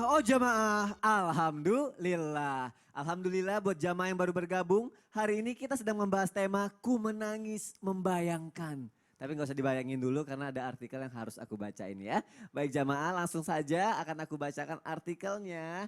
Jamaah, Alhamdulillah. Alhamdulillah buat jamaah yang baru bergabung. Hari ini kita sedang membahas tema Ku Menangis Membayangkan. Tapi nggak usah dibayangin dulu karena ada artikel yang harus aku bacain ya. Baik jamaah, langsung saja akan aku bacakan artikelnya.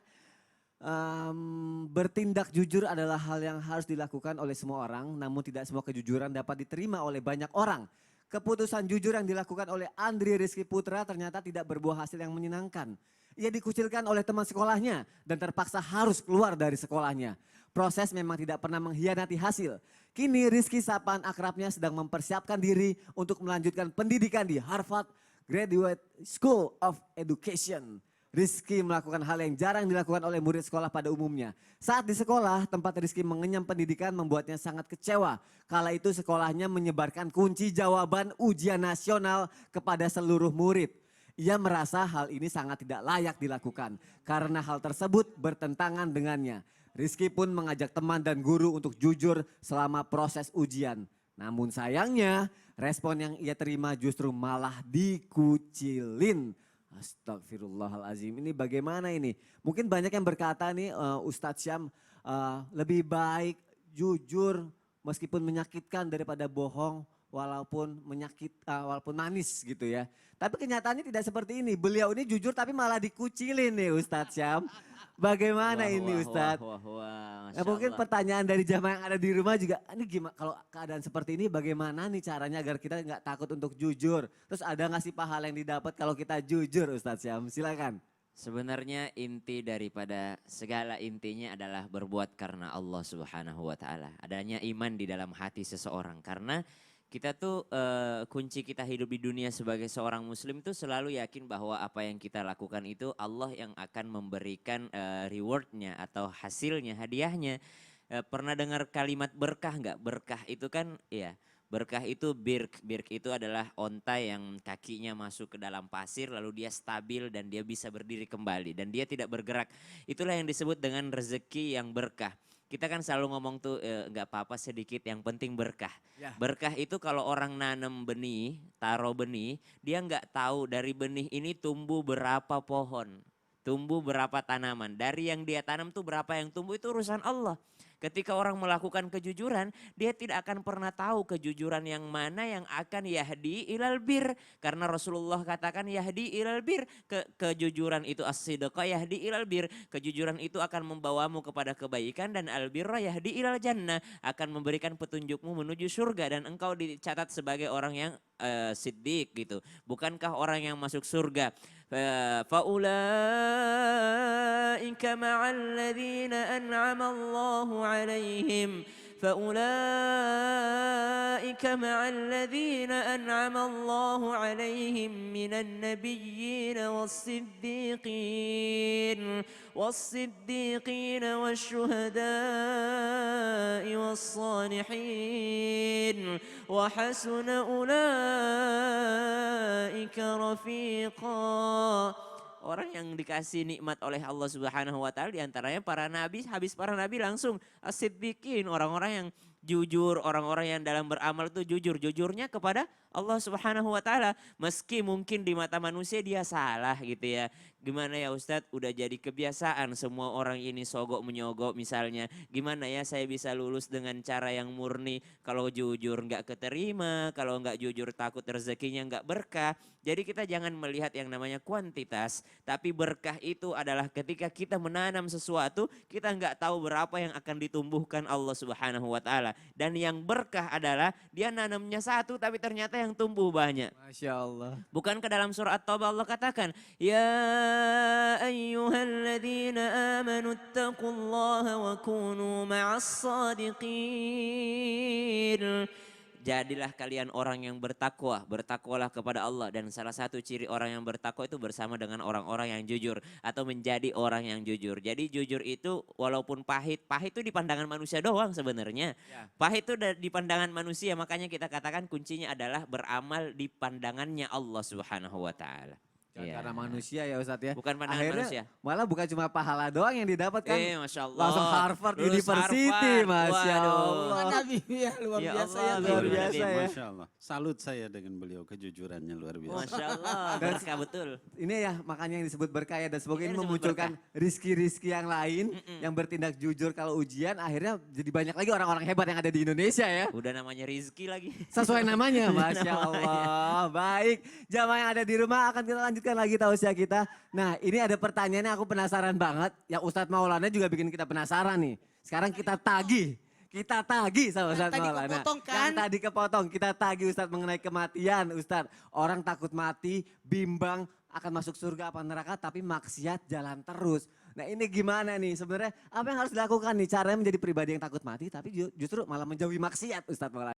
Bertindak jujur adalah hal yang harus dilakukan oleh semua orang, namun tidak semua kejujuran dapat diterima oleh banyak orang. Keputusan jujur yang dilakukan oleh Andri Rizky Putra ternyata tidak berbuah hasil yang menyenangkan. Ia dikucilkan oleh teman sekolahnya dan terpaksa harus keluar dari sekolahnya. Proses memang tidak pernah mengkhianati hasil. Kini Rizky sapaan akrabnya sedang mempersiapkan diri untuk melanjutkan pendidikan di Harvard Graduate School of Education. Rizky melakukan hal yang jarang dilakukan oleh murid sekolah pada umumnya. Saat di sekolah, tempat Rizky mengenyam pendidikan membuatnya sangat kecewa. Kala itu sekolahnya menyebarkan kunci jawaban ujian nasional kepada seluruh murid. Ia merasa hal ini sangat tidak layak dilakukan karena hal tersebut bertentangan dengannya. Rizky pun mengajak teman dan guru untuk jujur selama proses ujian. Namun sayangnya respon yang ia terima justru malah dikucilin. Astagfirullahaladzim, ini bagaimana ini? Mungkin banyak yang berkata nih Ustadz Syam lebih baik jujur meskipun menyakitkan daripada bohong walaupun manis gitu ya. Tapi kenyataannya tidak seperti ini. Beliau ini jujur tapi malah dikucilin nih Ustadz Syam. Bagaimana Wah, ini wah, wah, Ustadz? wah, wah, Nah, Masya mungkin Allah. pertanyaan dari jamaah yang ada di rumah juga, ini gimana kalau keadaan seperti ini bagaimana nih caranya agar kita nggak takut untuk jujur? Terus ada nggak sih pahala yang didapat kalau kita jujur Ustadz Syam? Silakan. Sebenarnya inti daripada segala intinya adalah berbuat karena Allah Subhanahu wa taala. Adanya iman di dalam hati seseorang karena kita tuh kunci kita hidup di dunia sebagai seorang muslim itu selalu yakin bahwa apa yang kita lakukan itu Allah yang akan memberikan rewardnya atau hasilnya, hadiahnya. Pernah dengar kalimat berkah nggak? Berkah itu kan ya berkah itu birk. Birk itu adalah onta yang kakinya masuk ke dalam pasir lalu dia stabil dan dia bisa berdiri kembali dan dia tidak bergerak. Itulah yang disebut dengan rezeki yang berkah. Kita kan selalu ngomong tuh nggak apa-apa sedikit yang penting berkah. Ya. Berkah itu kalau orang nanam benih, taruh benih, dia nggak tahu dari benih ini tumbuh berapa pohon. Tumbuh berapa tanaman. Dari yang dia tanam tuh berapa yang tumbuh itu urusan Allah. Ketika orang melakukan kejujuran, dia tidak akan pernah tahu kejujuran yang mana yang akan yahdi ilal bir. Karena Rasulullah katakan yahdi ilal bir. Kejujuran itu as-sidqa yahdi ilal bir. Kejujuran itu akan membawamu kepada kebaikan dan al-birra yahdi ilal jannah. Akan memberikan petunjukmu menuju surga dan engkau dicatat sebagai orang yang siddiq gitu. Bukankah orang yang masuk surga? فأولئك مع الذين أنعم الله عليهم فأولئك مع الذين أنعم الله عليهم من النبيين والصديقين والشهداء والصالحين وحسن أولئك رفيقا. Orang yang dikasih nikmat oleh Allah Subhanahu wa taala diantaranya para nabi, habis para nabi langsung as-siddiqin, orang-orang yang jujur, orang-orang yang dalam beramal itu jujur, jujurnya kepada Allah Subhanahu wa taala. Meski mungkin di mata manusia dia salah gitu ya. Gimana ya Ustadz, udah jadi kebiasaan semua orang ini sogok menyogok misalnya. Gimana ya saya bisa lulus dengan cara yang murni, kalau jujur nggak keterima, kalau nggak jujur takut rezekinya nggak berkah. Jadi kita jangan melihat yang namanya kuantitas, tapi berkah itu adalah ketika kita menanam sesuatu, kita nggak tahu berapa yang akan ditumbuhkan Allah Subhanahu wa taala. Dan yang berkah adalah dia nanamnya satu tapi ternyata yang tumbuh banyak. Masya Allah. Bukan ke dalam surah At-Taubah Allah katakan, ya ayyuhalladzina amanu taqullaha wa kunu ma'as sadiqin. Jadilah kalian orang yang bertakwa, bertakwalah kepada Allah. Dan salah satu ciri orang yang bertakwa itu bersama dengan orang-orang yang jujur. Atau menjadi orang yang jujur. Jadi jujur itu walaupun pahit, pahit itu di pandangan manusia doang sebenarnya. Ya. Pahit itu di pandangan manusia, makanya kita katakan kuncinya adalah beramal di pandangannya Allah Subhanahu wa taala. Iya. Karena manusia ya Ustadz ya. Bukan pandangan Akhirnya manusia. malah bukan cuma pahala doang yang didapat kan. Masya Allah. Langsung Harvard Lulus University, Harvard. Masya Waduh. Allah. Nabi ya luar Ya biasa Allah, ya. luar Nabi. biasa ya. Masya Allah. Salut saya dengan beliau, kejujurannya luar biasa. Masya Allah, berkah betul. Ini ya makanya yang disebut berkah ya, dan semoga Ini ini disebut memunculkan rizki-rizki yang lain yang bertindak jujur kalau ujian, akhirnya jadi banyak lagi orang-orang hebat yang ada di Indonesia ya. Udah namanya Rizki lagi. Sesuai namanya, Masya Allah. Baik, jamaah yang ada di rumah akan kita lanjutkan lagi tausiah kita. Nah ini ada pertanyaan yang aku penasaran banget, yang Ustadz Maulana juga bikin kita penasaran nih. Sekarang kita tagih. Kita tagih sama Ustadz tadi Maulana. kepotong kan? Yang tadi kepotong, kita tagih Ustadz mengenai kematian. Ustadz, orang takut mati, bimbang akan masuk surga apa neraka, tapi maksiat jalan terus. Nah ini gimana nih sebenarnya, apa yang harus dilakukan nih caranya menjadi pribadi yang takut mati, tapi justru malah menjauhi maksiat Ustadz Maulana?